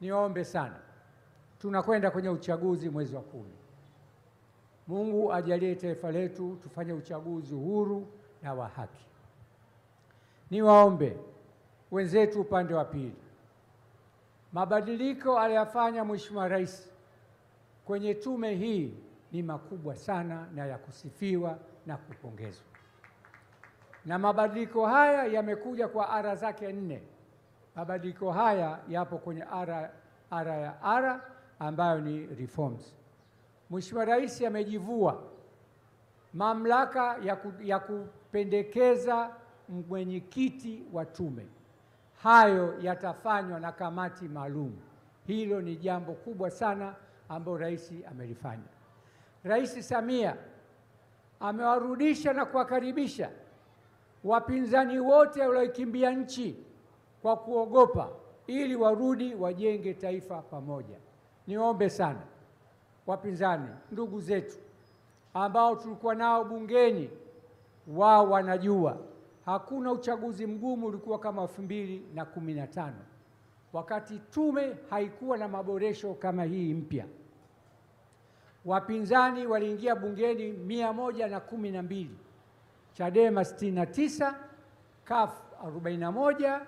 Niwaombe sana, tunakwenda kwenye uchaguzi mwezi wa 10. Mungu ajalie taifa letu tufanye uchaguzi huru na wa haki. Niwaombe wenzetu upande wa pili, mabadiliko aliyofanya Mheshimiwa Rais kwenye tume hii ni makubwa sana na ya kusifiwa na kupongezwa, na mabadiliko haya yamekuja kwa ara zake 4. Mabadiliko haya yapo kwenye ara ambayo ni reforms. Mheshimiwa Rais amejivua mamlaka ya kupendekeza mwenyekiti wa tume. Hayo yatafanywa na kamati maalum. Hilo ni jambo kubwa sana ambalo rais amelifanya. Rais Samia amewarudisha na kuwakaribisha wapinzani wote waliokimbia nchi kwa kuogopa, ili warudi wajenge taifa pamoja. Niombe sana wapinzani, ndugu zetu ambao tulikuwa nao bungeni, wao wanajua hakuna uchaguzi mgumu ulikuwa kama 2015 wakati tume haikuwa na maboresho kama hii mpya. Wapinzani waliingia bungeni 112, Chadema 69, CUF 41,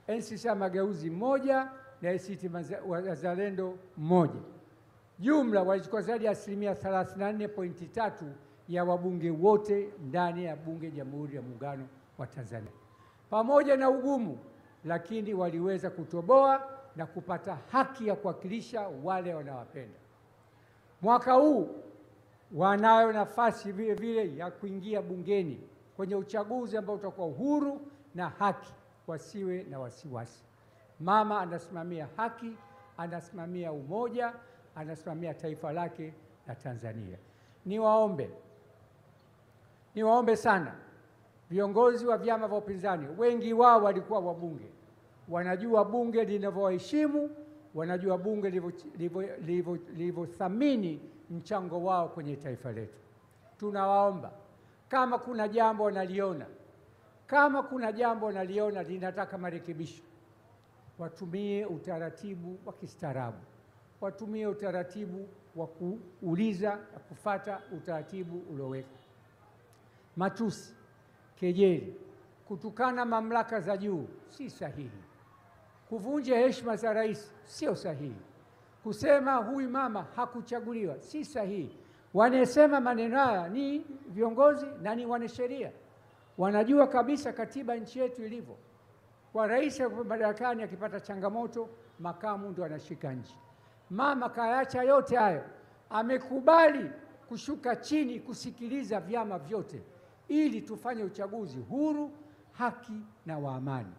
NCCR Mageuzi 1 na ACT Wazalendo 1. Jumla walichukua zaidi ya 34.3% ya wabunge wote ndani ya bunge Jamhuri ya Muungano wa Tanzania. Pamoja na ugumu, lakini waliweza kutoboa na kupata haki ya kuwakilisha wale wanawapenda. Mwaka huu wanayo nafasi vile vile ya kuingia bungeni kwenye uchaguzi ambao utakuwa uhuru na haki, wasiwe na wasiwasi. Mama anasimamia haki, anasimamia umoja, anasimamia taifa lake la Tanzania. Niwaombe sana viongozi wa vyama vya upinzani, wengi wao walikuwa wabunge, wanajua bunge linavyowaheshimu, wanajua bunge lilivyothamini mchango wao kwenye taifa letu. Tunawaomba kama kuna jambo wanaliona linataka marekebisho, watumie utaratibu wa kistaarabu, watumie utaratibu wa kuuliza na kufuata utaratibu uliowekwa. Matusi, kejeli, kutukana mamlaka za juu si sahihi. Kuvunja heshima za rais sio sahihi. Kusema huyu mama hakuchaguliwa si sahihi. Wanasema maneno haya ni viongozi na ni wanasheria, wanajua kabisa katiba nchi yetu ilivyo. Kwa rais madarakani akipata changamoto, makamu ndio anashika nchi. Mama kaacha yote hayo, amekubali kushuka chini kusikiliza vyama vyote ili tufanye uchaguzi huru, haki na wa amani.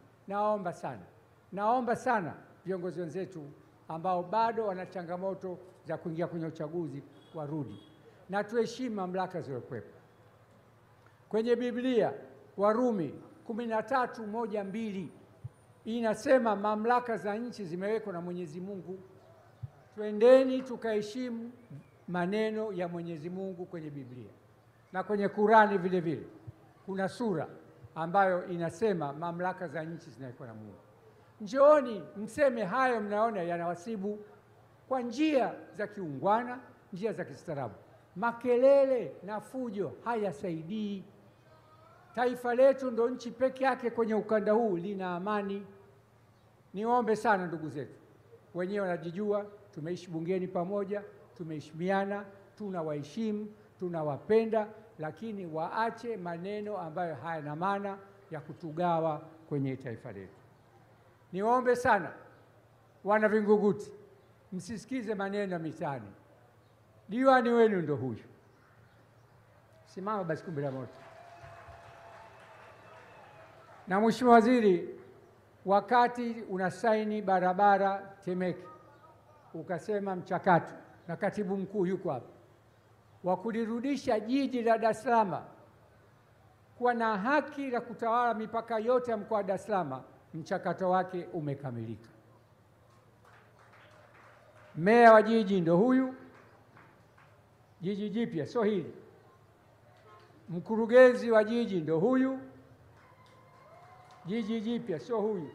Naomba sana viongozi wenzetu ambao bado wana changamoto za kuingia kwenye uchaguzi warudi na tuheshimu mamlaka zilizokuwepo. Kwenye Biblia Warumi 13:1-2 inasema mamlaka za nchi zimewekwa na Mwenyezi Mungu. Twendeni tukaheshimu maneno ya Mwenyezi Mungu kwenye Biblia. Na kwenye Kurani vile vile kuna sura ambayo inasema mamlaka za nchi zinawekwa na Mungu. Njooni mseme hayo mnaona yanawasibu kwa njia za kiungwana, njia za kistaarabu. Makelele na fujo hayasaidii. Taifa letu ndo nchi peke yake kwenye ukanda huu lina amani. Niombe sana ndugu zetu, wenyewe wanajijua, tumeishi bungeni pamoja, tumeheshimiana, tunawaheshimu, tunawapenda, lakini waache maneno ambayo hayana maana ya kutugawa kwenye taifa letu. Niombe sana wana Vingunguti, msisikize maneno ya mitaani. Diwani wenu ndo huyu. Simama basi kumbe la moto. Na Mheshimiwa Waziri, wakati unasaini barabara Temeke, ukasema mchakato, na katibu mkuu yuko hapa, wa kulirudisha jiji la Dar es Salaam kuwa na haki la kutawala mipaka yote ya mkoa wa Dar es Salaam, mchakato wake umekamilika. Meya wa jiji ndo huyu, jiji jipya sio hili. Mkurugenzi wa jiji ndo huyu, jiji jipya sio huyu.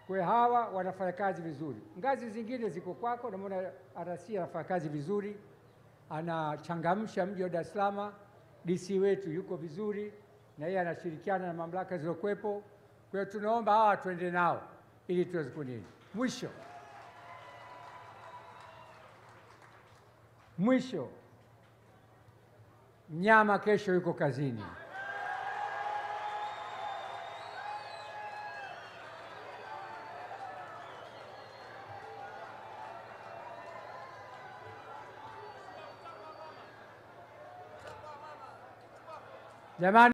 Kwa hawa wanafanya kazi vizuri. Ngazi zingine ziko kwako, namuona RC anafanya kazi vizuri, anachangamsha mji wa Dar es Salaam. DC wetu yuko vizuri na yeye anashirikiana na mamlaka zilizokuwepo. Kwa hiyo tunaomba hawa tuende nao ili tuweze kunini. Mwisho, mnyama kesho yuko kazini. Jamani.